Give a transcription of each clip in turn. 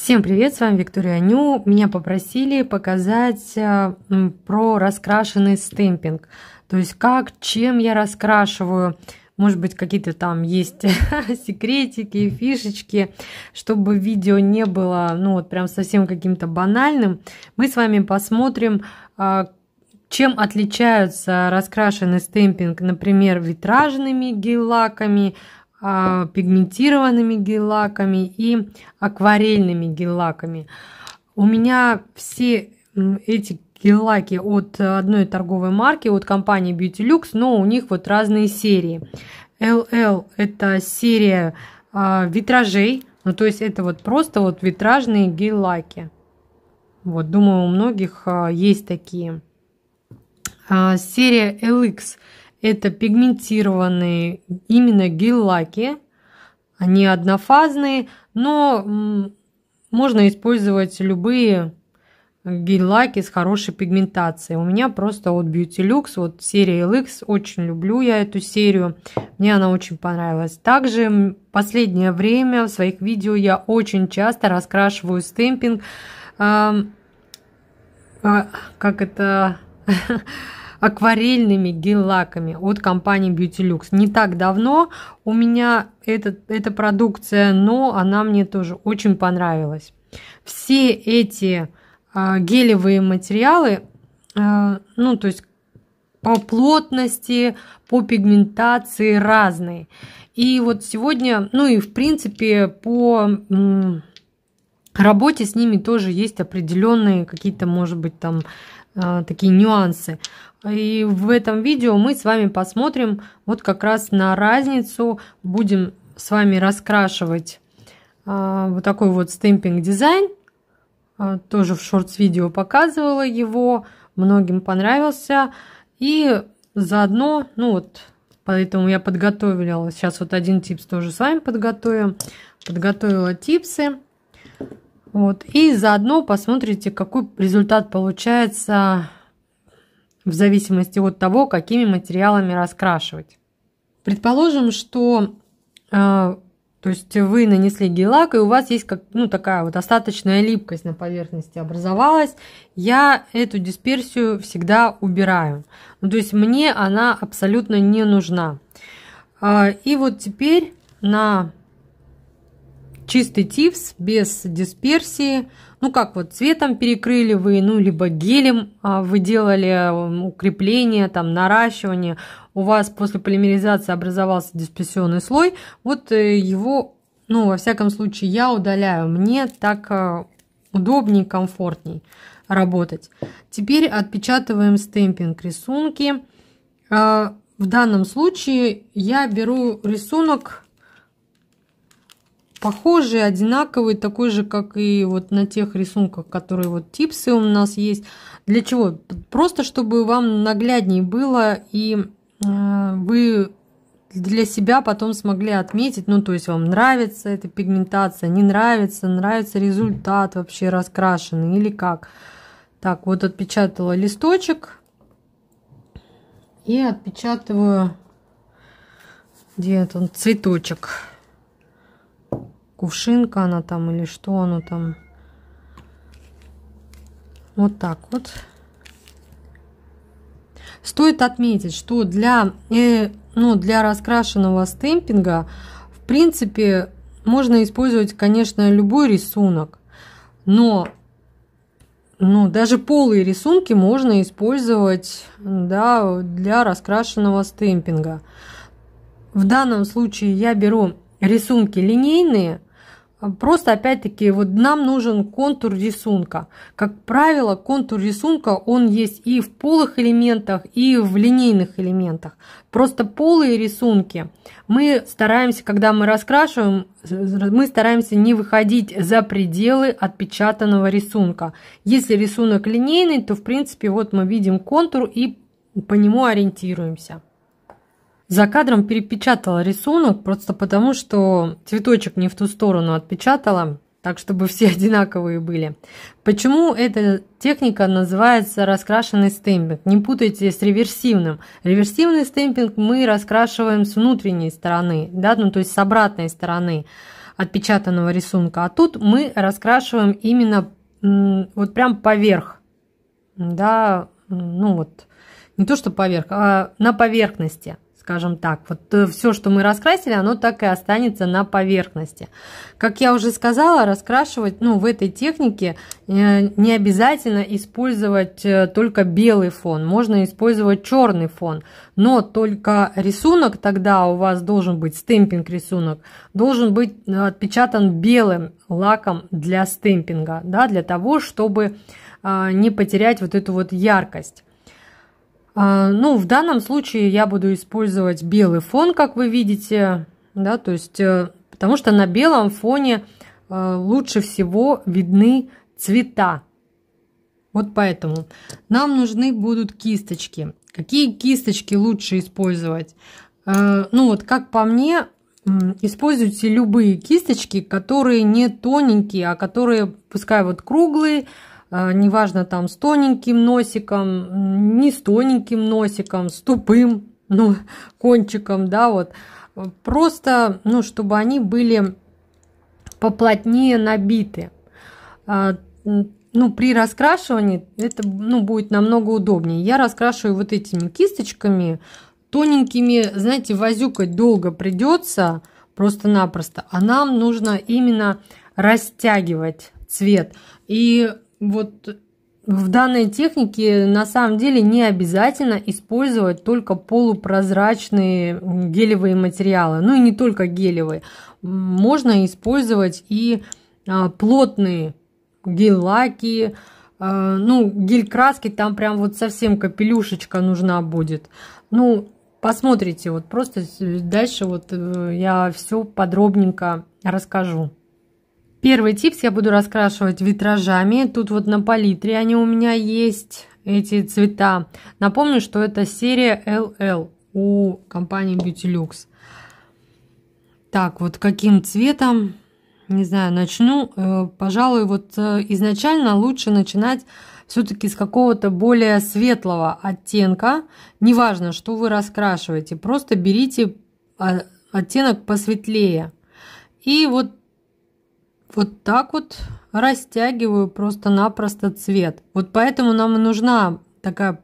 Всем привет, с вами Виктория Ню. Меня попросили показать про раскрашенный стемпинг. То есть чем я раскрашиваю. Может быть, какие-то там есть секретики, фишечки, чтобы видео не было, прям совсем каким-то банальным. Мы с вами посмотрим, чем отличаются раскрашенный стемпинг, например, витражными гель-лаками, пигментированными гель-лаками и акварельными гель-лаками. У меня все эти гель-лаки от одной торговой марки, от компании Beauty-Lux, но у них вот разные серии. LL – это серия витражей, то есть это вот просто вот витражные гель-лаки. Вот, думаю, у многих есть такие. Серия LX – это пигментированные именно гель-лаки. Они однофазные, но можно использовать любые гель-лаки с хорошей пигментацией. У меня просто от Beauty-Lux, вот серия LX, очень люблю я эту серию. Мне она очень понравилась. Также в последнее время в своих видео я очень часто раскрашиваю стемпинг. Акварельными гель-лаками от компании Beauty-Lux. Не так давно у меня эта продукция, но она мне тоже очень понравилась. Все эти гелевые материалы, то есть по плотности, по пигментации разные. И вот сегодня, и в принципе по работе с ними тоже есть определенные какие-то, может быть, там такие нюансы. И в этом видео мы с вами посмотрим вот как раз на разницу. Будем с вами раскрашивать вот такой вот стемпинг дизайн. Тоже в шортс-видео показывала его. Многим понравился. И заодно, поэтому я подготовила. Сейчас вот один типс тоже с вами подготовим. Подготовила типсы. Вот. И заодно посмотрите, какой результат получается в зависимости от того, какими материалами раскрашивать. Предположим, что то есть вы нанесли гель-лак, и у вас есть такая вот остаточная липкость на поверхности образовалась. Я эту дисперсию всегда убираю. То есть мне она абсолютно не нужна. И вот теперь на чистый типс, без дисперсии, цветом перекрыли вы, либо гелем вы делали укрепление, там, наращивание, у вас после полимеризации образовался дисперсионный слой, вот его, во всяком случае, я удаляю, мне так удобнее, комфортней работать. Теперь отпечатываем стемпинг рисунки. В данном случае я беру рисунок похожий, одинаковый, такой же, как и вот на тех рисунках, которые вот типсы у нас есть. Для чего? Просто чтобы вам наглядней было, и вы для себя потом смогли отметить, то есть вам нравится эта пигментация, не нравится, нравится результат вообще раскрашенный или как. Так, вот отпечатала листочек и отпечатываю, где это цветочек. Кувшинка она там или что оно там. Вот так вот. Стоит отметить, что для раскрашенного стемпинга, в принципе, можно использовать, конечно, любой рисунок. Но даже полые рисунки можно использовать, для раскрашенного стемпинга. В данном случае я беру рисунки линейные. Просто, опять-таки, вот нам нужен контур рисунка. Как правило, контур рисунка, он есть и в полых элементах, и в линейных элементах. Просто полые рисунки мы стараемся, когда мы раскрашиваем, мы стараемся не выходить за пределы отпечатанного рисунка. Если рисунок линейный, то, в принципе, вот мы видим контур и по нему ориентируемся. За кадром перепечатала рисунок, просто потому что цветочек не в ту сторону отпечатала, так чтобы все одинаковые были. Почему эта техника называется раскрашенный стемпинг? Не путайте с реверсивным. Реверсивный стемпинг мы раскрашиваем с внутренней стороны, то есть с обратной стороны. отпечатанного рисунка. А тут мы раскрашиваем именно вот прям поверх. Да, ну вот, не то что поверх, а на поверхности, скажем так. Вот все, что мы раскрасили, оно так и останется на поверхности. Как я уже сказала, раскрашивать, ну, в этой технике не обязательно использовать только белый фон. Можно использовать черный фон. Но только рисунок тогда у вас должен быть, стемпинг рисунок, должен быть отпечатан белым лаком для стемпинга, да, для того, чтобы не потерять вот эту вот яркость. Ну, в данном случае я буду использовать белый фон, как вы видите, да, то есть, потому что на белом фоне лучше всего видны цвета. Вот поэтому нам нужны будут кисточки. Какие кисточки лучше использовать? Ну, вот как по мне, используйте любые кисточки, которые не тоненькие, а которые, пускай вот круглые, неважно там с тоненьким носиком, не с тоненьким носиком, с тупым, ну, кончиком, да, вот. Просто, ну, чтобы они были поплотнее набиты. Ну, при раскрашивании это, ну, будет намного удобнее. Я раскрашиваю вот этими кисточками, тоненькими, знаете, возюкать долго придется просто-напросто, а нам нужно именно растягивать цвет. И вот в данной технике на самом деле не обязательно использовать только полупрозрачные гелевые материалы. Ну и не только гелевые. Можно использовать и плотные гель-лаки, ну, гель-краски, там прям вот совсем капелюшечка нужна будет. Ну, посмотрите, вот просто дальше вот я все подробненько расскажу. Первый типс я буду раскрашивать витражами. Тут вот на палитре они у меня есть, эти цвета. Напомню, что это серия LL у компании Beautylux. Так, вот каким цветом, не знаю, начну. Пожалуй, вот изначально лучше начинать все-таки с какого-то более светлого оттенка. Неважно, что вы раскрашиваете, просто берите оттенок посветлее. И вот так вот растягиваю просто-напросто цвет. Вот поэтому нам и нужна такая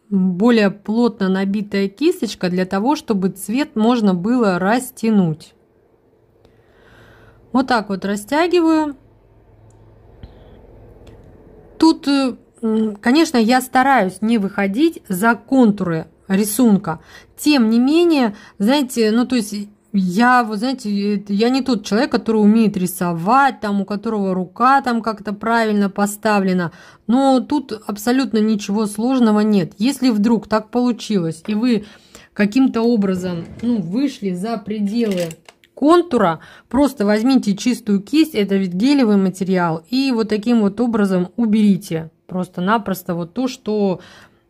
более плотно набитая кисточка для того, чтобы цвет можно было растянуть. Вот так вот растягиваю. Тут, конечно, я стараюсь не выходить за контуры рисунка. Тем не менее, знаете, ну то есть я, вот знаете, я не тот человек, который умеет рисовать, там, у которого рука там как-то правильно поставлена. Но тут абсолютно ничего сложного нет. Если вдруг так получилось, и вы каким-то образом, ну, вышли за пределы контура, просто возьмите чистую кисть, это ведь гелевый материал, и вот таким вот образом уберите просто-напросто вот то, что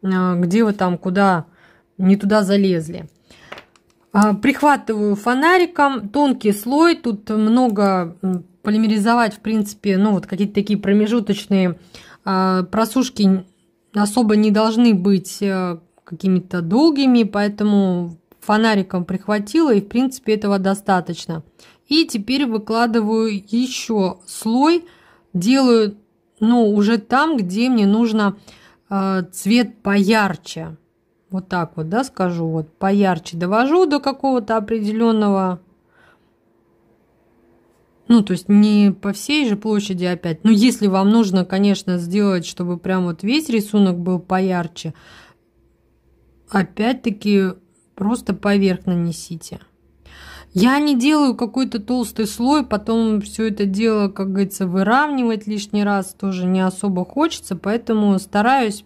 где вы там куда не туда залезли. Прихватываю фонариком, тонкий слой, тут много полимеризовать, в принципе, ну вот какие-то такие промежуточные просушки особо не должны быть какими-то долгими, поэтому фонариком прихватила, и в принципе этого достаточно. И теперь выкладываю еще слой, делаю, ну, уже там, где мне нужно цвет поярче. Вот так вот, да, скажу, вот поярче довожу до какого-то определенного, ну, то есть не по всей же площади опять. Но если вам нужно, конечно, сделать, чтобы прям вот весь рисунок был поярче, опять-таки просто поверх нанесите. Я не делаю какой-то толстый слой, потом все это дело, как говорится, выравнивать лишний раз тоже не особо хочется, поэтому стараюсь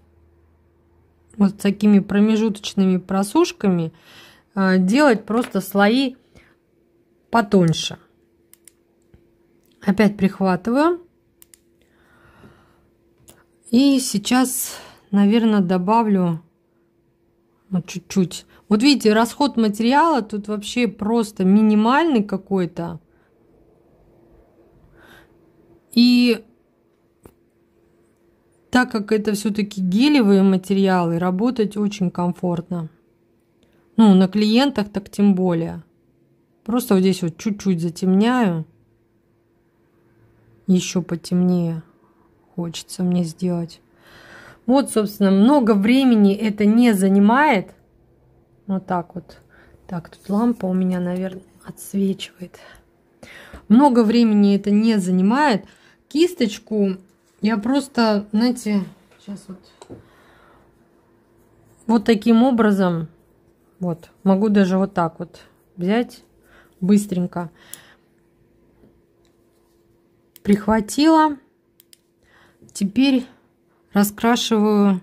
вот с такими промежуточными просушками делать просто слои потоньше. Опять прихватываю. И сейчас, наверное, добавлю вот чуть-чуть. Вот видите, расход материала тут вообще просто минимальный какой-то. И так как это все-таки гелевые материалы, работать очень комфортно. Ну, на клиентах так тем более. Просто вот здесь вот чуть-чуть затемняю. еще потемнее хочется мне сделать. Вот, собственно, много времени это не занимает. Вот так вот. Так, тут лампа у меня, наверное, отсвечивает. Много времени это не занимает. Кисточку я просто, знаете, сейчас вот таким образом, вот, могу даже вот так вот взять быстренько. Прихватила. Теперь раскрашиваю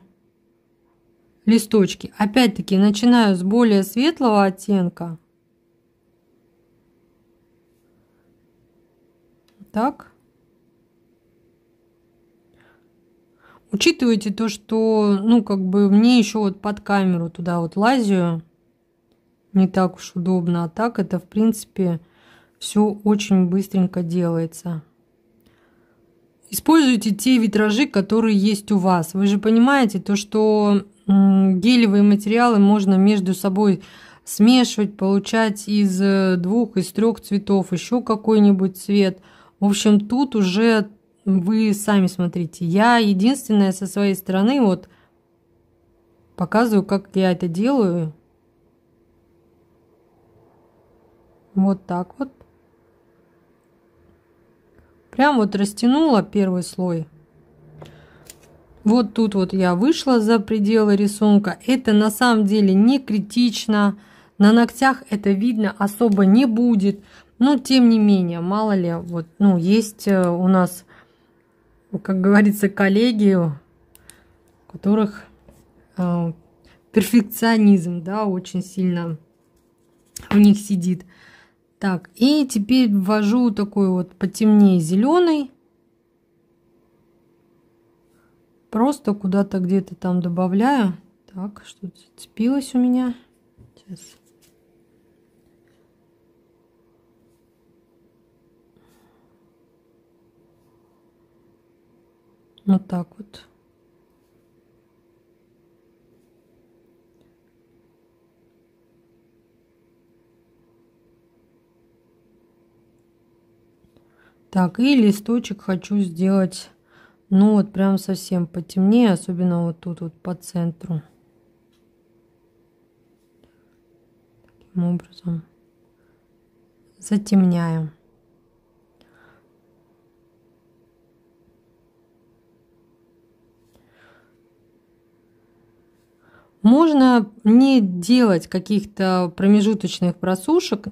листочки. Опять-таки начинаю с более светлого оттенка. Так. Учитывайте то, что, ну, как бы мне еще вот под камеру туда вот лазю. Не так уж удобно. А так это, в принципе, все очень быстренько делается. Используйте те витражи, которые есть у вас. Вы же понимаете, то, что гелевые материалы можно между собой смешивать, получать из 2, из 3 цветов, еще какой-нибудь цвет. В общем, тут уже вы сами смотрите. Я единственная со своей стороны вот показываю, как я это делаю. Вот так вот. Прям вот растянула первый слой. Вот тут вот я вышла за пределы рисунка. Это на самом деле не критично. На ногтях это видно особо не будет. Но тем не менее, мало ли, вот, ну, есть у нас, как говорится, коллеги, у которых перфекционизм, да, очень сильно у них сидит. Так, и теперь ввожу такой вот потемнее зеленый. Просто куда-то где-то там добавляю. Так, что-то зацепилось у меня. Сейчас. Вот так вот. Так, и листочек хочу сделать, ну вот прям совсем потемнее, особенно вот тут вот по центру. Таким образом затемняю. Можно не делать каких-то промежуточных просушек,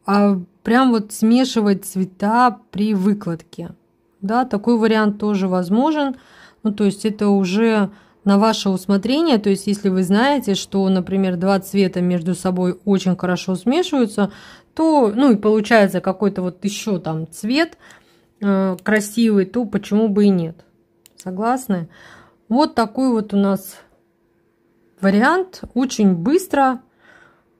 а прям вот смешивать цвета при выкладке. Да, такой вариант тоже возможен. Ну, то есть это уже на ваше усмотрение. То есть если вы знаете, что, например, 2 цвета между собой очень хорошо смешиваются, то, ну, и получается какой-то вот еще там цвет красивый, то почему бы и нет. Согласны? Вот такой вот у нас вариант. Очень быстро.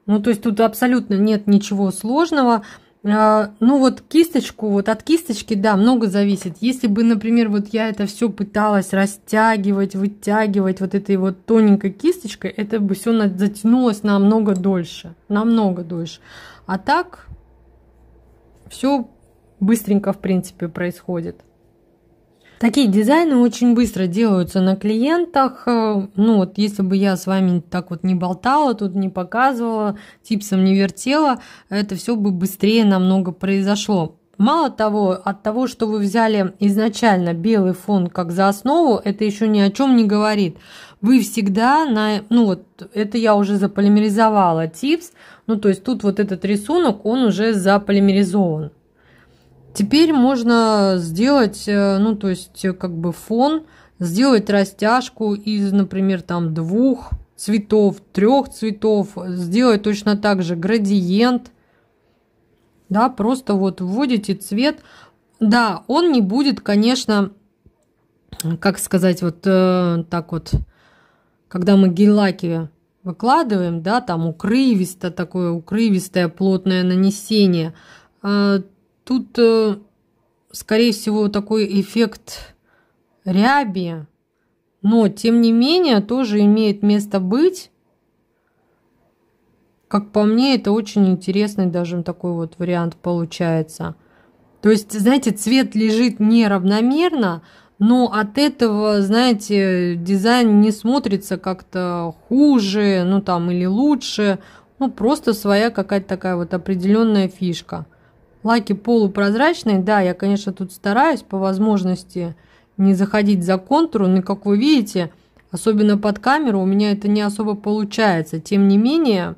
Ну, то есть тут абсолютно нет ничего сложного. Ну, вот кисточку, вот от кисточки, да, много зависит. Если бы, например, вот я это все пыталась растягивать, вытягивать вот этой вот тоненькой кисточкой, это бы все затянулось намного дольше. Намного дольше. А так все быстренько, в принципе, происходит. Такие дизайны очень быстро делаются на клиентах. Ну вот, если бы я с вами так вот не болтала, тут не показывала, типсом не вертела, это все бы быстрее намного произошло. Мало того, от того, что вы взяли изначально белый фон как за основу, это еще ни о чем не говорит. Вы всегда ну вот, это я уже заполимеризовала типс, ну то есть тут вот этот рисунок, он уже заполимеризован. Теперь можно сделать, ну, то есть, как бы фон, сделать растяжку из, например, там 2 цветов, 3 цветов, сделать точно так же градиент, да, просто вот вводите цвет. Да, он не будет, конечно, как сказать, вот так вот, когда мы гель-лаки выкладываем, да, там укрывисто, такое укрывистое плотное нанесение. Тут, скорее всего, такой эффект ряби, но, тем не менее, тоже имеет место быть. Как по мне, это очень интересный даже такой вот вариант получается. То есть, знаете, цвет лежит неравномерно, но от этого, знаете, дизайн не смотрится как-то хуже, ну там или лучше. Ну просто своя какая-то такая вот определенная фишка. Лаки полупрозрачные, да, я, конечно, тут стараюсь по возможности не заходить за контур, но, как вы видите, особенно под камеру у меня это не особо получается. Тем не менее,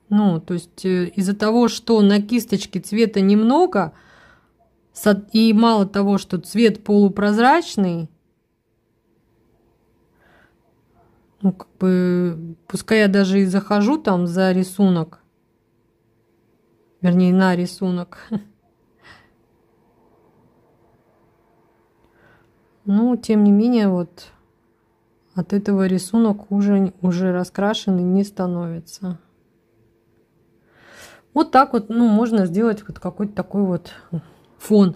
ну, то есть из-за того, что на кисточке цвета немного, и мало того, что цвет полупрозрачный, ну, как бы, пускай я даже и захожу там за рисунок, вернее, на рисунок, но, тем не менее, вот от этого рисунок уже раскрашенный не становится. Вот так вот, ну, можно сделать вот какой-то такой вот фон.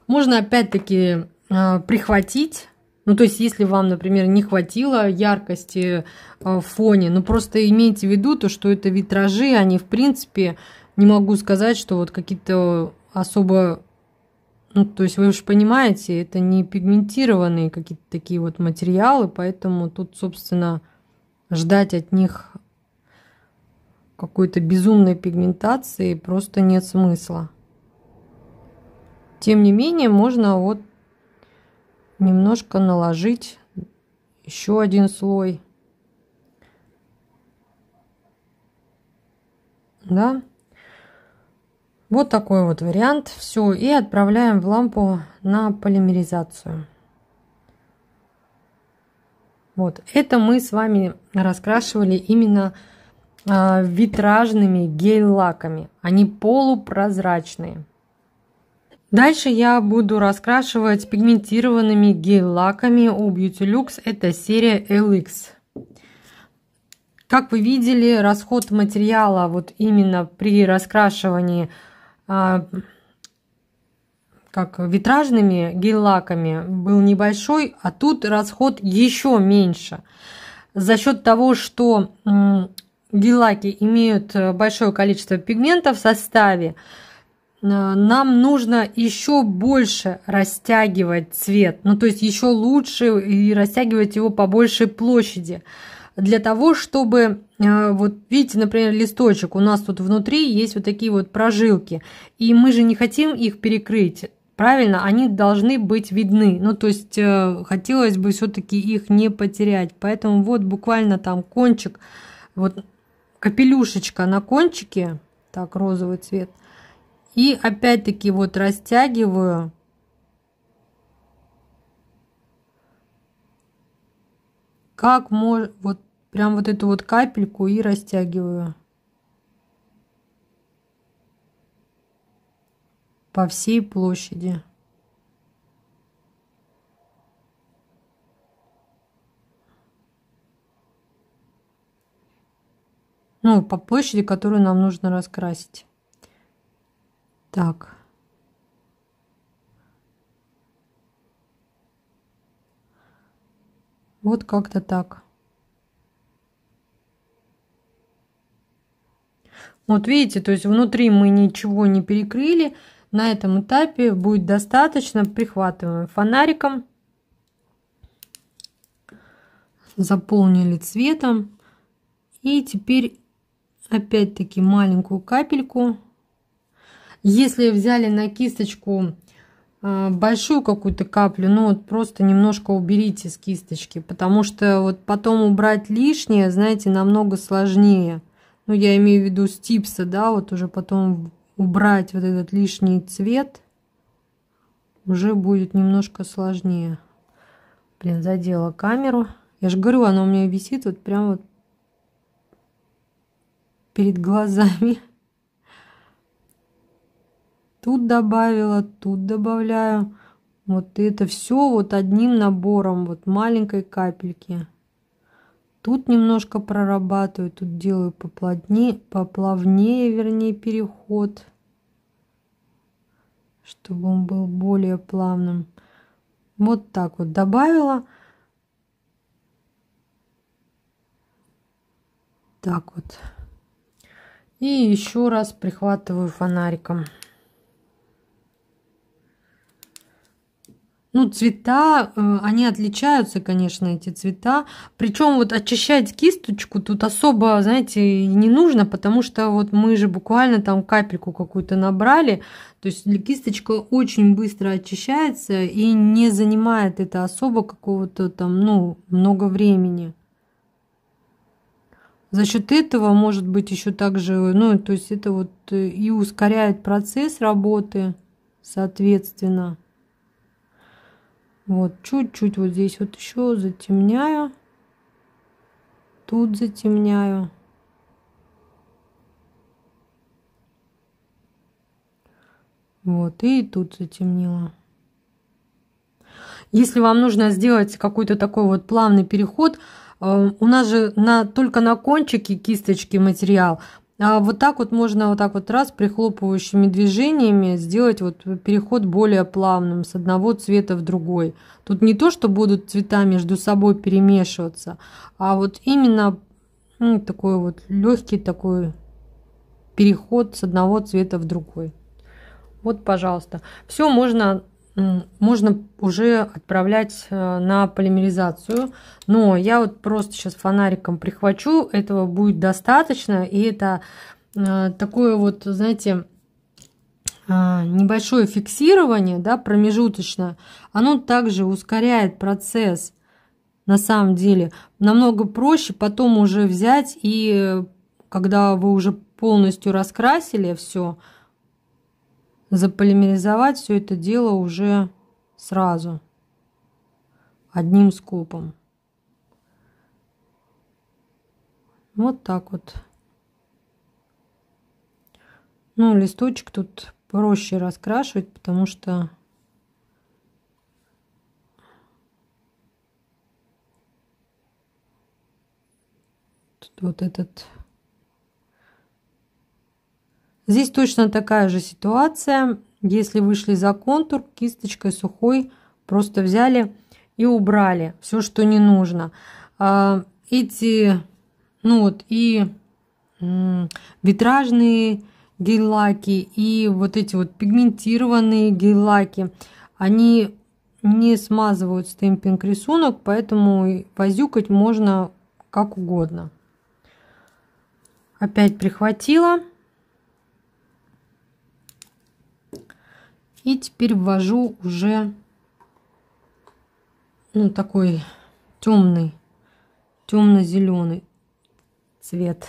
Можно опять-таки прихватить. Ну, то есть, если вам, например, не хватило яркости в фоне, ну, просто имейте в виду то, что это витражи, они, в принципе, не могу сказать, что вот какие-то особо... Ну, то есть, вы же понимаете, это не пигментированные какие-то такие вот материалы, поэтому тут, собственно, ждать от них какой-то безумной пигментации просто нет смысла. Тем не менее, можно вот немножко наложить еще один слой. Да. Вот такой вот вариант. Все, и отправляем в лампу на полимеризацию. Вот, это мы с вами раскрашивали именно витражными гель-лаками. Они полупрозрачные. Дальше я буду раскрашивать пигментированными гель-лаками у Beauty-Lux. Это серия LX. Как вы видели, расход материала вот именно при раскрашивании как витражными гель-лаками был небольшой, а тут расход еще меньше. За счет того, что гель-лаки имеют большое количество пигмента в составе, нам нужно еще больше растягивать цвет, ну то есть еще лучше и растягивать его по большей площади. Для того, чтобы, вот видите, например, листочек, у нас тут внутри есть вот такие вот прожилки, и мы же не хотим их перекрыть, правильно? Они должны быть видны, ну то есть хотелось бы все-таки их не потерять, поэтому вот буквально там кончик, вот капелюшечка на кончике, так, розовый цвет, и опять-таки вот растягиваю. Как можно, вот прям вот эту вот капельку и растягиваю по всей площади. Ну, по площади, которую нам нужно раскрасить. Так. Вот как-то так. Вот видите, то есть внутри мы ничего не перекрыли. На этом этапе будет достаточно. Прихватываем фонариком. Заполнили цветом. И теперь опять-таки маленькую капельку. Если взяли на кисточку большую какую-то каплю, ну вот просто немножко уберите с кисточки, потому что вот потом убрать лишнее, знаете, намного сложнее. Ну, я имею в виду с типса, да, вот уже потом убрать вот этот лишний цвет уже будет немножко сложнее. Блин, задела камеру. Я же говорю, она у меня висит вот прям вот перед глазами. Тут добавила, тут добавляю. Вот это все вот одним набором, вот маленькой капельки. Тут немножко прорабатываю, тут делаю поплотнее, поплавнее, вернее, переход, чтобы он был более плавным. Вот так вот добавила. Так вот. И еще раз прихватываю фонариком. Ну, цвета, они отличаются, конечно, эти цвета. Причем вот очищать кисточку тут особо, знаете, не нужно, потому что вот мы же буквально там капельку какую-то набрали. То есть кисточка очень быстро очищается и не занимает это особо какого-то там, ну, много времени. За счет этого, может быть, еще также, ну, то есть это вот и ускоряет процесс работы, соответственно. Вот, чуть-чуть вот здесь вот еще затемняю. Тут затемняю. Вот, и тут затемнила. Если вам нужно сделать какой-то такой вот плавный переход, у нас же только на кончике кисточки материал, а вот так вот можно вот так вот раз прихлопывающими движениями сделать вот переход более плавным с одного цвета в другой. Тут не то, что будут цвета между собой перемешиваться, а вот именно такой вот легкий такой переход с одного цвета в другой. Вот, пожалуйста. Все можно уже отправлять на полимеризацию. Но я вот просто сейчас фонариком прихвачу. Этого будет достаточно. И это такое вот, знаете, небольшое фиксирование, да, промежуточное. Оно также ускоряет процесс. На самом деле намного проще потом уже взять и когда вы уже полностью раскрасили все, заполимеризовать все это дело уже сразу одним скопом. Вот так вот. Ну, листочек тут проще раскрашивать, потому что тут вот этот. Здесь точно такая же ситуация. Если вышли за контур, кисточкой сухой просто взяли и убрали все, что не нужно. Эти, ну вот, и витражные гель-лаки, и вот эти вот пигментированные гель-лаки, они не смазывают стемпинг рисунок, поэтому возюкать можно как угодно. Опять прихватила. И теперь ввожу уже такой темный, темно-зеленый цвет.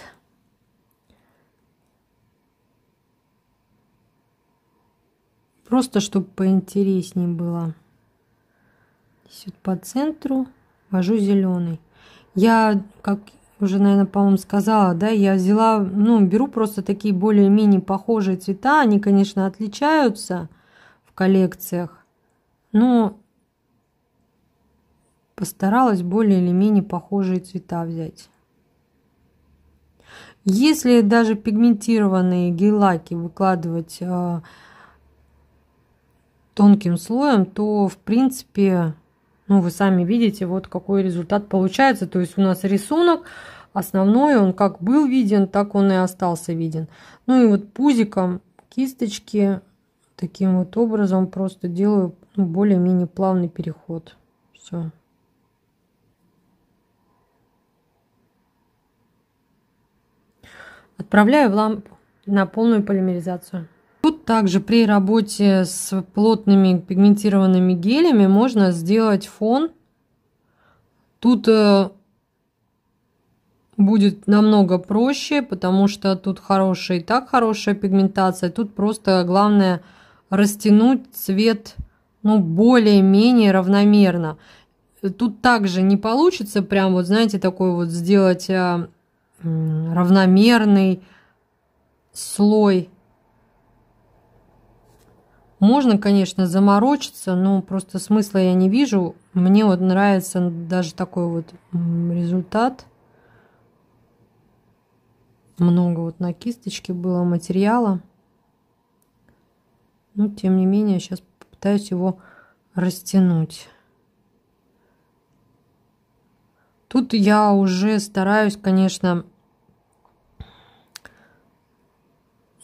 Просто чтобы поинтереснее было. Здесь вот по центру ввожу зеленый. Я, как уже, наверное, по-моему, сказала, да, я взяла, беру просто такие более-менее похожие цвета. Они, конечно, отличаются в коллекциях, но постаралась более или менее похожие цвета взять. Если даже пигментированные гель-лаки выкладывать тонким слоем, то в принципе, вы сами видите, вот какой результат получается. То есть у нас рисунок основной, он как был виден, так он и остался виден. Ну и вот пузиком кисточки таким вот образом просто делаю более-менее плавный переход. Все. Отправляю в лампу на полную полимеризацию. Тут также при работе с плотными пигментированными гелями можно сделать фон. Тут будет намного проще, потому что тут хорошая и так хорошая пигментация. Тут просто главное растянуть цвет более-менее равномерно. Тут также не получится прям вот, знаете, такой вот сделать равномерный слой. Можно, конечно, заморочиться, но просто смысла я не вижу. Мне вот нравится даже такой вот результат. Много вот на кисточке было материала. Но тем не менее, сейчас попытаюсь его растянуть. Тут я уже стараюсь, конечно,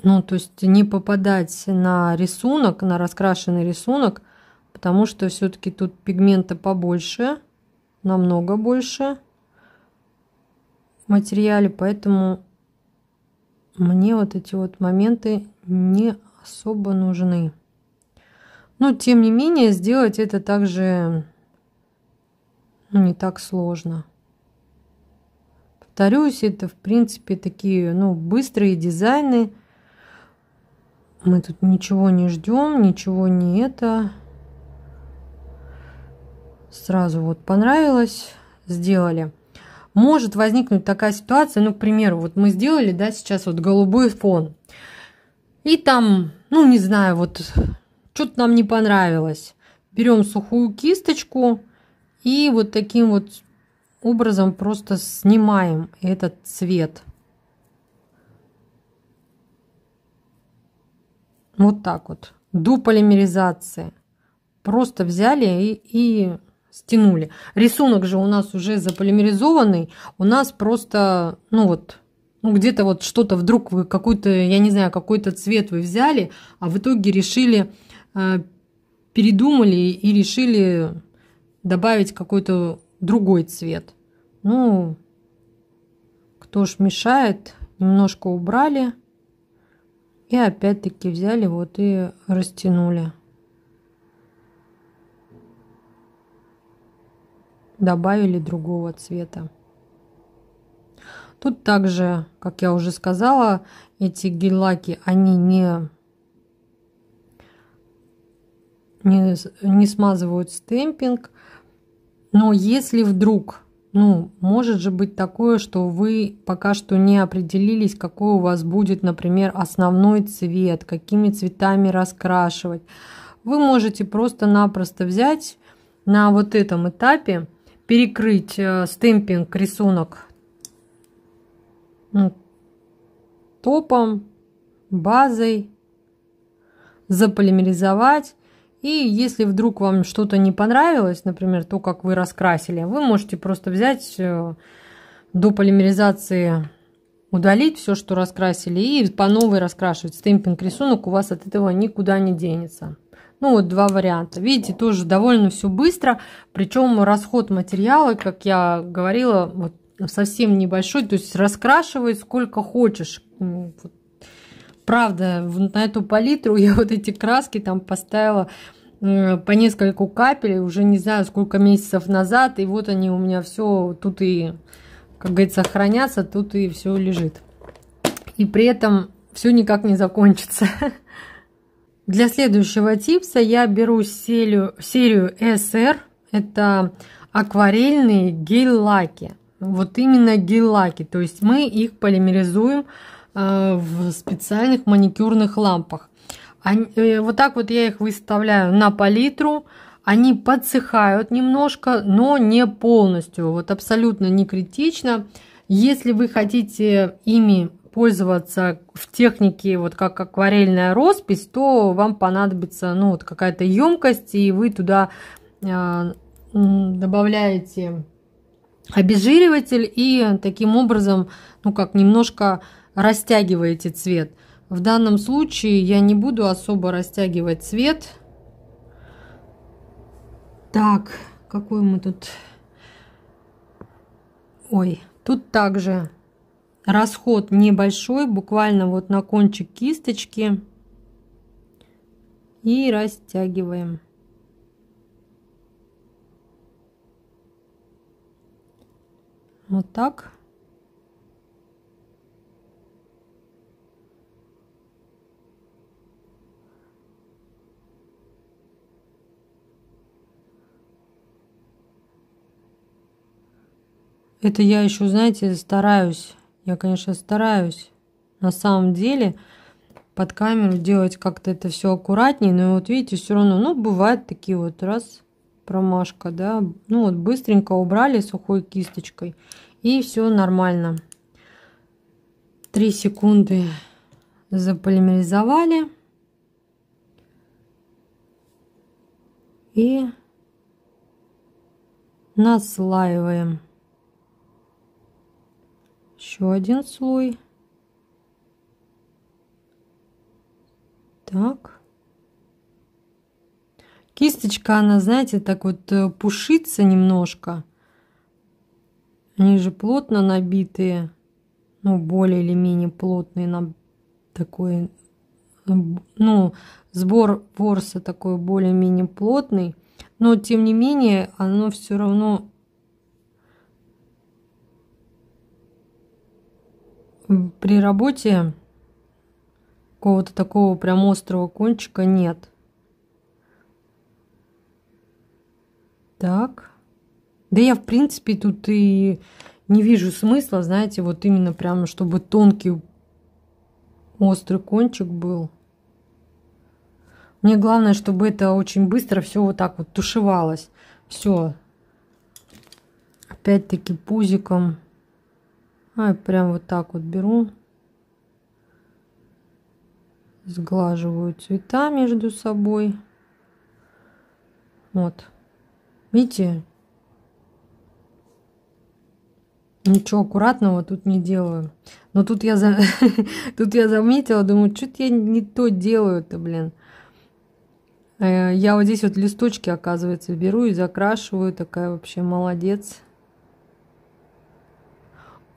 то есть не попадать на рисунок, на раскрашенный рисунок, потому что все-таки тут пигмента побольше, намного больше в материале, поэтому мне вот эти вот моменты не особо нужны. Но тем не менее сделать это также не так сложно. Повторюсь, это в принципе такие быстрые дизайны. Мы тут ничего не ждем, ничего не это. Сразу вот понравилось, сделали. Может возникнуть такая ситуация, к примеру, вот мы сделали, да, сейчас вот голубой фон. И там, не знаю, вот что-то нам не понравилось. Берем сухую кисточку и вот таким вот образом просто снимаем этот цвет. Вот так вот, до полимеризации. Просто взяли и стянули. Рисунок же у нас уже заполимеризованный. У нас просто, где-то вот что-то вдруг вы какой-то, я не знаю, какой-то цвет вы взяли, а в итоге решили, передумали и решили добавить какой-то другой цвет. Кто ж мешает, немножко убрали и опять-таки взяли вот и растянули. Добавили другого цвета. Тут также, как я уже сказала, эти гель-лаки, они не смазывают стемпинг. Но если вдруг, может же быть такое, что вы пока что не определились, какой у вас будет, например, основной цвет, какими цветами раскрашивать, вы можете просто-напросто взять на вот этом этапе, перекрыть стемпинг рисунок топом, базой, заполимеризовать. И если вдруг вам что-то не понравилось, например, то, как вы раскрасили, вы можете просто взять до полимеризации, удалить все, что раскрасили, и по новой раскрашивать. Стемпинг рисунок у вас от этого никуда не денется. Вот два варианта. Видите, тоже довольно все быстро. Причем расход материала, как я говорила, вот совсем небольшой. То есть раскрашивай сколько хочешь. Правда, на эту палитру я вот эти краски там поставила по нескольку капель, уже не знаю сколько месяцев назад. И вот они у меня все тут и, как говорится, хранятся, тут и все лежит. И при этом все никак не закончится. Для следующего типса я беру серию SR. Это акварельные гель-лаки. Вот именно гель-лаки. То есть мы их полимеризуем в специальных маникюрных лампах. Вот так вот я их выставляю на палитру. Они подсыхают немножко, но не полностью. Вот абсолютно не критично. Если вы хотите ими пользоваться в технике вот как акварельная роспись, то вам понадобится вот какая-то емкость, и вы туда добавляете обезжириватель и таким образом как немножко растягиваете цвет. В данном случае я не буду особо растягивать цвет. Так, какой мы тут... Ой, тут также расход небольшой, буквально вот на кончик кисточки. И растягиваем. Вот так. Это я еще, знаете, стараюсь. Я, конечно, стараюсь на самом деле под камеру делать как-то это все аккуратнее. Но вот видите, все равно, бывают такие вот раз промашка, да. Вот быстренько убрали сухой кисточкой. И все нормально. 3 секунды заполимеризовали. И наслаиваем. Еще один слой. Так. Кисточка, она, знаете, так вот пушится немножко. Они же плотно набитые, ну, более или менее плотные, на такой, ну, сбор ворса такой более-менее плотный, но тем не менее оно все равно при работе какого-то такого прям острого кончика нет. Так. Да я, в принципе, тут и не вижу смысла, знаете, вот именно прям, чтобы тонкий острый кончик был. Мне главное, чтобы это очень быстро все вот так вот тушевалось. Все. Опять-таки пузиком. Прям вот так вот беру. Сглаживаю цвета между собой. Вот. Видите? Ничего аккуратного тут не делаю. Но тут я, тут я заметила, думаю, что-то я не то делаю-то, блин. Я вот здесь вот листочки, оказывается, беру и закрашиваю. Такая вообще молодец.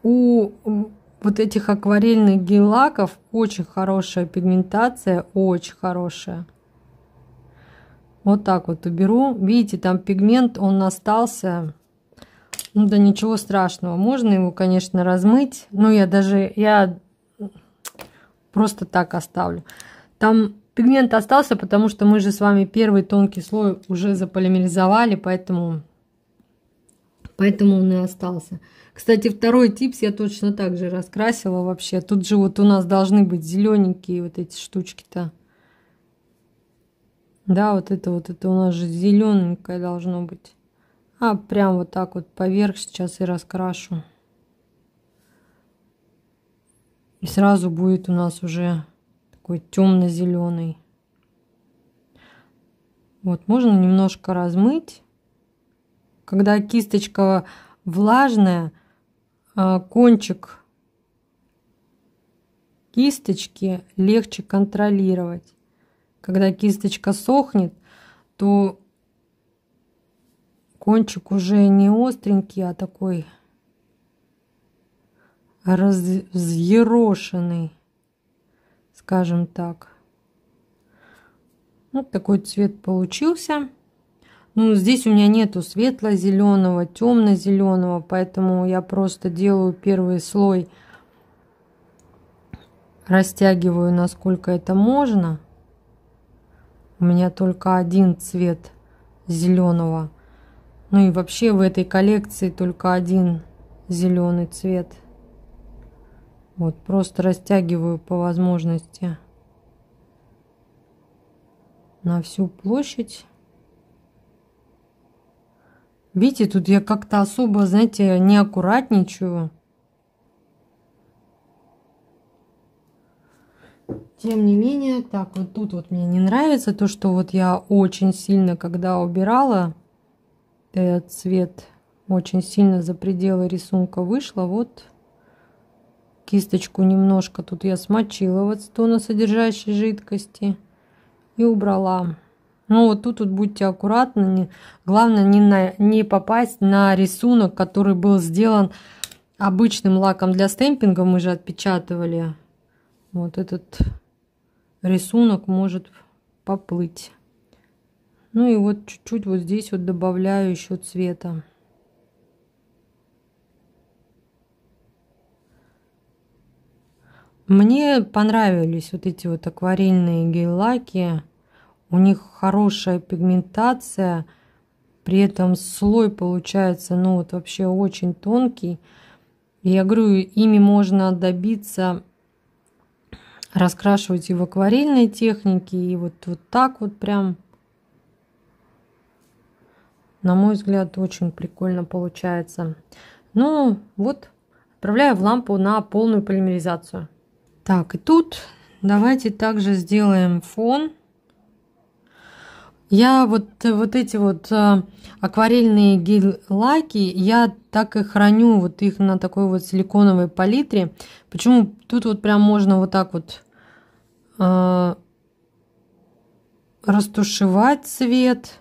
У вот этих акварельных гель-лаков очень хорошая пигментация, очень хорошая. Вот так вот уберу. Видите, там пигмент, он остался. Ну да ничего страшного. Можно его, конечно, размыть. Но я просто так оставлю. Там пигмент остался, потому что мы же с вами первый тонкий слой уже заполимеризовали, поэтому он и остался. Кстати, второй типс я точно так же раскрасила вообще. Тут же вот у нас должны быть зелененькие вот эти штучки-то. Да, вот это у нас же зелененькое должно быть. Прям вот так вот поверх сейчас и раскрашу. И сразу будет у нас уже такой темно-зеленый. Вот, можно немножко размыть. Когда кисточка влажная, кончик кисточки легче контролировать. Когда кисточка сохнет, то кончик уже не остренький, а такой взъерошенный, скажем так. Вот такой цвет получился. Ну, здесь у меня нету светло-зеленого, темно-зеленого, поэтому я просто делаю первый слой, растягиваю, насколько это можно. У меня только один цвет зеленого. Ну и вообще в этой коллекции только один зеленый цвет. Вот, просто растягиваю по возможности на всю площадь. Видите, тут я как-то особо, знаете, не аккуратничаю. Тем не менее, так, вот тут вот мне не нравится то, что вот я очень сильно, когда убирала этот цвет, очень сильно за пределы рисунка вышла. Вот кисточку немножко тут я смочила в ацетоносодержащей жидкости и убрала. Ну вот тут вот будьте аккуратны, главное не попасть на рисунок, который был сделан обычным лаком для стемпинга, мы же отпечатывали. Вот этот рисунок может поплыть. Ну и вот чуть-чуть вот здесь вот добавляю еще цвета. Мне понравились вот эти вот акварельные гель-лаки. У них хорошая пигментация, при этом слой получается, ну вот вообще очень тонкий. И я говорю, ими можно добиться, раскрашивать и в акварельной технике, и вот так вот прям. На мой взгляд, очень прикольно получается. Ну вот, отправляю в лампу на полную полимеризацию. Так, и тут давайте также сделаем фон. Я вот эти вот акварельные гель-лаки, я так и храню вот их на такой вот силиконовой палитре. Почему? Тут вот прям можно вот так вот растушевать цвет,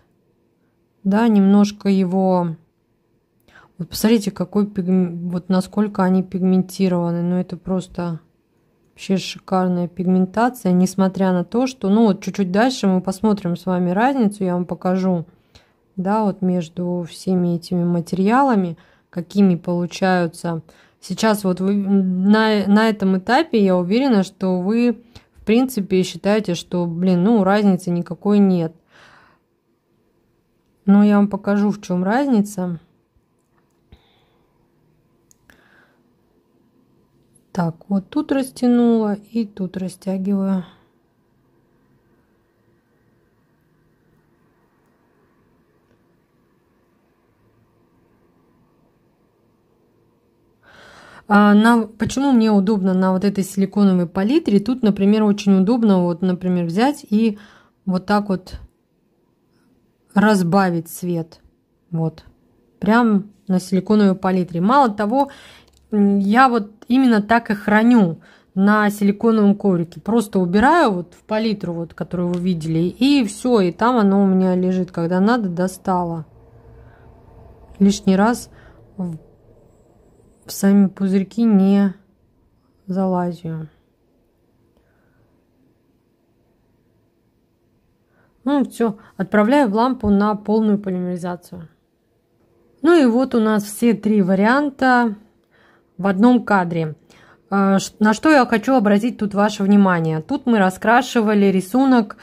да, немножко его. Вот посмотрите, какой вот насколько они пигментированы. Ну, это просто вообще шикарная пигментация, несмотря на то, что, ну, вот чуть-чуть дальше мы посмотрим с вами разницу, я вам покажу, да, вот между всеми этими материалами, какими получаются. Сейчас вот вы на этом этапе, я уверена, что вы, в принципе, считаете, что, блин, ну, разницы никакой нет. Но я вам покажу, в чем разница. Так, вот тут растянула и тут растягиваю. Почему мне удобно на вот этой силиконовой палитре? Тут, например, очень удобно, вот, например, взять и вот так вот разбавить цвет. Вот. Прям на силиконовой палитре. Мало того, я вот именно так и храню на силиконовом коврике. Просто убираю вот в палитру, вот, которую вы видели, и все, и там оно у меня лежит. Когда надо, достала. Лишний раз в сами пузырьки не залазю. Ну все, отправляю в лампу на полную полимеризацию. Ну и вот у нас все три варианта в одном кадре. На что я хочу обратить тут ваше внимание. Тут мы раскрашивали рисунок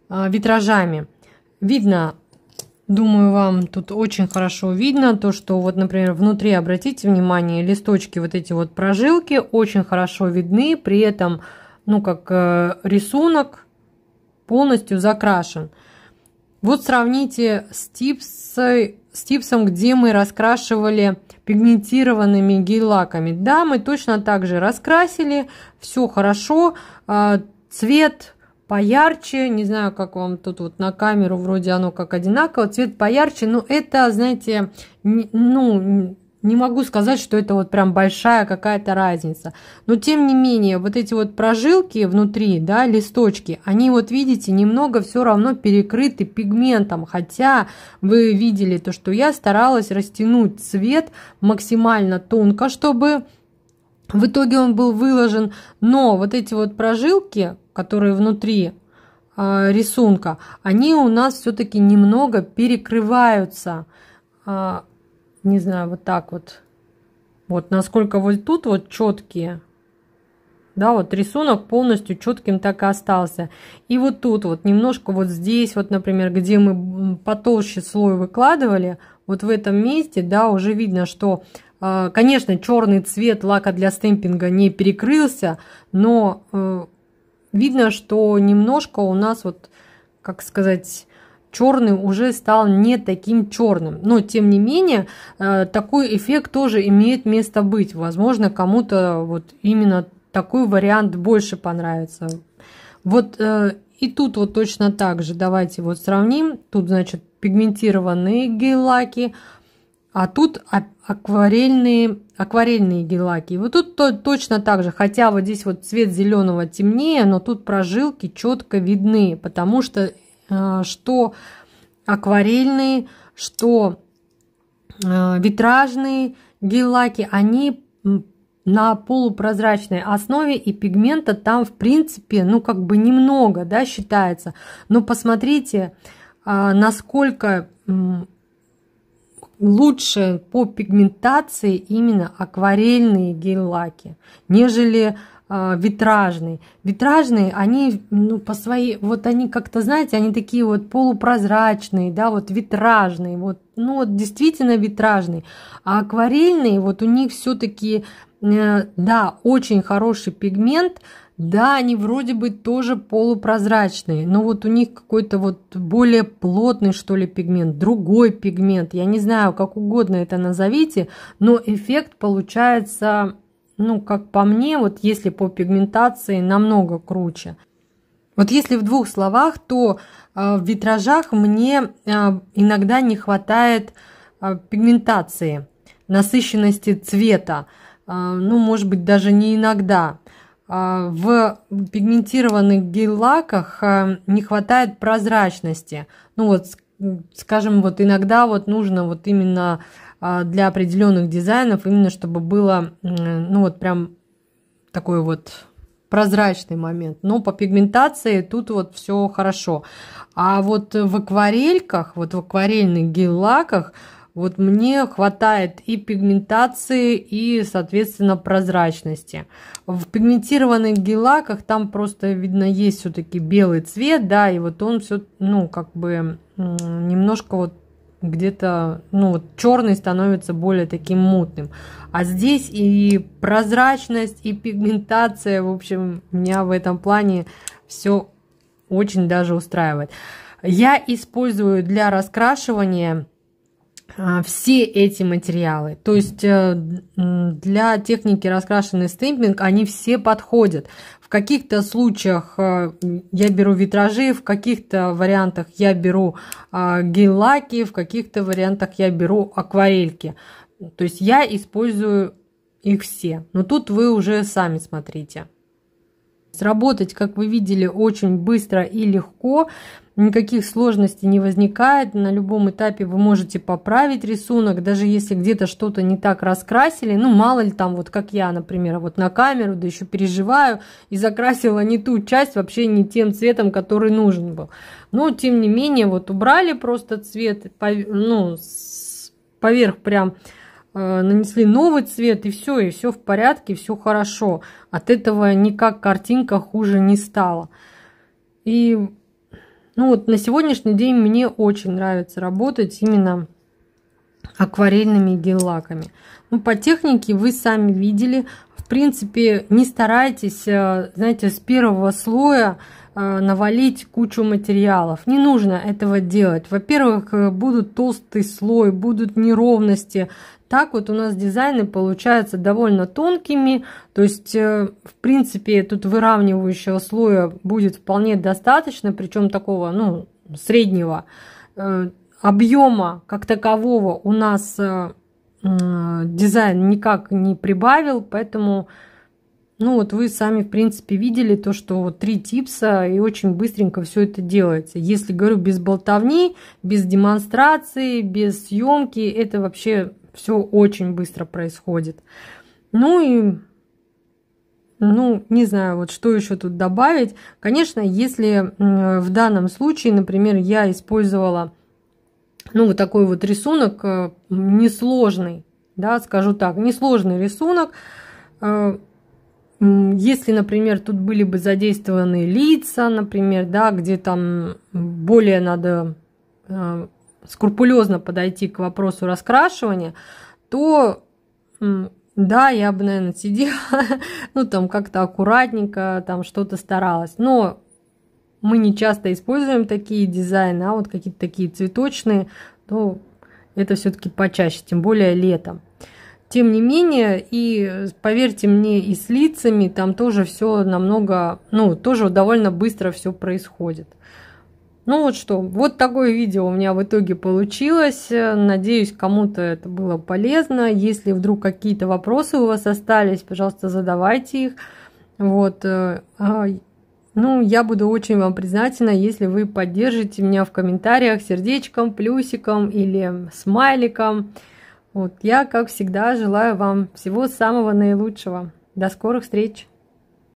витражами. Видно, думаю, вам тут очень хорошо видно то, что вот, например, внутри, обратите внимание, листочки, вот эти вот прожилки очень хорошо видны, при этом, ну, как рисунок полностью закрашен. Вот сравните с типсом, где мы раскрашивали пигментированными гель-лаками. Да, мы точно так же раскрасили, все хорошо, цвет поярче, не знаю, как вам тут вот на камеру, вроде оно как одинаково, цвет поярче, но это, знаете, ну, не могу сказать, что это вот прям большая какая-то разница. Но тем не менее, вот эти вот прожилки внутри, да, листочки, они вот видите, немного все равно перекрыты пигментом. Хотя вы видели то, что я старалась растянуть цвет максимально тонко, чтобы в итоге он был выложен. Но вот эти вот прожилки, которые внутри рисунка, они у нас все-таки немного перекрываются. Не знаю, вот так вот. Вот насколько вот тут вот четкие. Да, вот рисунок полностью четким так и остался. И вот тут вот немножко вот здесь вот, например, где мы потолще слой выкладывали, вот в этом месте, да, уже видно, что, конечно, черный цвет лака для стемпинга не перекрылся, но видно, что немножко у нас вот, как сказать, черный уже стал не таким черным. Но, тем не менее, такой эффект тоже имеет место быть. Возможно, кому-то вот именно такой вариант больше понравится. Вот и тут вот точно так же. Давайте вот сравним. Тут, значит, пигментированные гель-лаки, а тут акварельные гель-лаки. Вот тут точно так же. Хотя вот здесь вот цвет зеленого темнее, но тут прожилки четко видны, потому что что акварельные, что витражные гель-лаки, они на полупрозрачной основе, и пигмента там, в принципе, ну, как бы немного, да, считается. Но посмотрите, насколько лучше по пигментации именно акварельные гель-лаки, нежели витражные. Витражные, они, ну, по своей, вот они как-то, знаете, они такие вот полупрозрачные, да, вот витражные, вот, ну, вот действительно витражные. А акварельные, вот у них все-таки, да, очень хороший пигмент, да, они вроде бы тоже полупрозрачные, но вот у них какой-то вот более плотный, что ли, пигмент, другой пигмент, я не знаю, как угодно это назовите, но эффект получается, ну, как по мне, вот если по пигментации, намного круче. Вот если в двух словах, то в витражах мне иногда не хватает пигментации, насыщенности цвета. Ну, может быть, даже не иногда. в пигментированных гель-лаках не хватает прозрачности. Ну вот, скажем, вот иногда вот нужно вот именно для определенных дизайнов, именно чтобы было, ну вот прям такой вот прозрачный момент. Но по пигментации тут вот все хорошо. А вот в акварельках, вот в акварельных гель-лаках, вот мне хватает и пигментации, и, соответственно, прозрачности. В пигментированных гель-лаках там просто видно есть все-таки белый цвет, да, и вот он все, ну, как бы немножко вот где-то, ну, вот черный становится более таким мутным. А здесь и прозрачность, и пигментация, в общем, меня в этом плане все очень даже устраивает. Я использую для раскрашивания все эти материалы. То есть для техники раскрашенный стемпинг они все подходят. В каких-то случаях я беру витражи, в каких-то вариантах я беру гель-лаки, в каких-то вариантах я беру акварельки. То есть я использую их все. Но тут вы уже сами смотрите. Сработать, как вы видели, очень быстро и легко. Никаких сложностей не возникает. На любом этапе вы можете поправить рисунок, даже если где-то что-то не так раскрасили. Ну, мало ли там, вот как я, например, вот на камеру, да еще переживаю, и закрасила не ту часть, вообще не тем цветом, который нужен был. Но, тем не менее, вот убрали просто цвет, ну, поверх прям нанесли новый цвет, и все в порядке, все хорошо. От этого никак картинка хуже не стала. И ну вот на сегодняшний день мне очень нравится работать именно акварельными гель-лаками. Ну, по технике вы сами видели. В принципе, не старайтесь, знаете, с первого слоя навалить кучу материалов. Не нужно этого делать. Во-первых, будут толстый слой, будут неровности. Так вот у нас дизайны получаются довольно тонкими. То есть, в принципе, тут выравнивающего слоя будет вполне достаточно, причем такого, ну, среднего. Объема как такового у нас дизайн никак не прибавил, поэтому, ну вот вы сами в принципе видели то, что вот 3 типса и очень быстренько все это делается. Если говорю без болтовни, без демонстрации, без съемки, это вообще все очень быстро происходит. Ну и, ну, не знаю, вот что еще тут добавить. Конечно, если в данном случае, например, я использовала, ну, вот такой вот рисунок несложный, да, скажу так, несложный рисунок. Если, например, тут были бы задействованы лица, например, да, где там более надо скрупулезно подойти к вопросу раскрашивания, то да, я бы, наверное, сидела, ну, там как-то аккуратненько, там что-то старалась. Но мы не часто используем такие дизайны, а вот какие-то такие цветочные, то это все-таки почаще, тем более летом. Тем не менее, и поверьте мне, и с лицами там тоже все намного, ну, тоже довольно быстро все происходит. Ну вот что, вот такое видео у меня в итоге получилось. Надеюсь, кому-то это было полезно. Если вдруг какие-то вопросы у вас остались, пожалуйста, задавайте их. Вот. Ну, я буду очень вам признательна, если вы поддержите меня в комментариях сердечком, плюсиком или смайликом. Вот. Я, как всегда, желаю вам всего самого наилучшего. До скорых встреч!